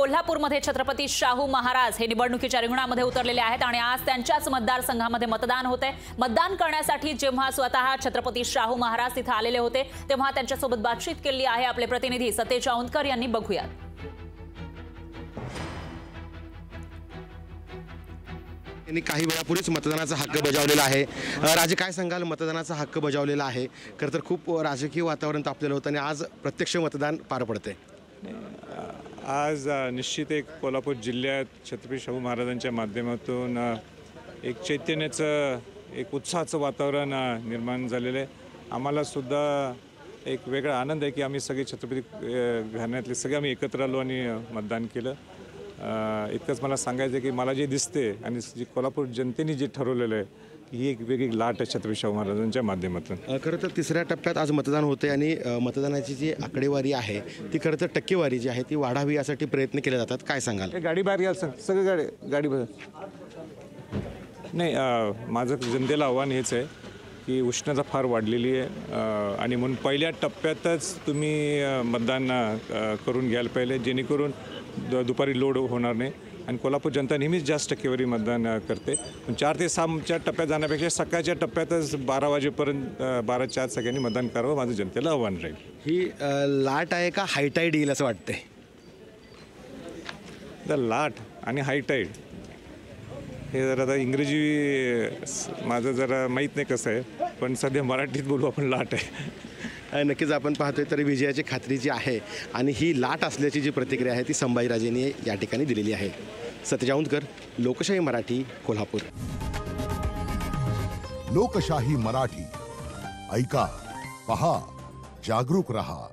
कोल्हापूरमध्ये छत्रपती शाहू महाराज हे निवडणुकीच्या रिंगणामध्ये उतरलेले आहेत आणि आज त्यांच्याच मतदारसंघामध्ये मतदान होते। मतदान करण्यासाठी जेव्हा स्वतः छत्रपती शाहू महाराज तिथे आलेले होते तेव्हा त्यांच्यासोबत बातचीत केली आहे आपले प्रतिनिधी सतेज औंधकर यांनी। बघूयात। यांनी काही वेळापूर्वीच मतदानाचा हक्क बजावलेला आहे। राजे काय सांगाल, मतदानाचा हक्क बजावलेला आहे, खरं तर खूप राजकीय वातावरण तापलेलं होतं आणि आज प्रत्यक्ष मतदान पार पडते। आज निश्चित एक कोल्हापूर जिल्ह्यात छत्रपती शाहू महाराजांच्या माध्यमातून एक चैतन्याचं एक उत्साहाचं वातावरण निर्माण झालेलं आहे। आम्हाला सुद्धा एक वेगळा आनंद आहे की आम्ही सगळे छत्रपती घराण्यातले सगळे आम्ही एकत्र आलो आणि मतदान केलं। इतकंच मला सांगायचं आहे की मला जे दिसते आणि जी कोल्हापूर जनतेने जे ठरवलेलं आहे ही एक वेगळी लाट आहे छत्रपती शाहू महाराजांच्या माध्यमातून। खरं तर तिसऱ्या टप्प्यात आज मतदान होते आणि मतदानाची जी आकडेवारी आहे ती खरं तर टक्केवारी जी आहे ती वाढावी यासाठी प्रयत्न केले जातात। काय सांगाल? गाडी बाहेर घ्याल सगळं गाडी बाहेर नाही। माझं जनतेला आव्हान हेच आहे की उष्णता फार वाढलेली आहे आणि म्हणून पहिल्या टप्प्यातच तुम्ही मतदान करून घ्यायला पाहिजे जेणेकरून दुपारी लोड होणार नाही आणि कोल्हापूर जनता नेहमीच जास्त टक्केवारी मतदान करते। 4 ते 6च्या टप्प्यात जाण्यापेक्षा सकाळच्या टप्प्यातच 12 वाजेपर्यंत 12च्या आत सगळ्यांनी मतदान करावं माझं जनतेला आव्हान राहील। ही लाट आहे का हायटाईड येईल असं वाटतंय? लाट आणि हायटाईड हे जरा आता इंग्रजी माझं जरा माहीत नाही कसं आहे, पण सध्या मराठीत बोलू आपण लाट आहे। नक्कीच आपण पाहतोय तर विजयाची खात्री जी आहे आणि ही लाट असल्याची जी प्रतिक्रिया आहे ती संभाजीराजेंनी या ठिकाणी दिलेली आहे। सतेज औंधकर, लोकशाही मराठी, कोल्हापूर। लोकशाही मराठी, ऐका, पहा, जागरूक रहा।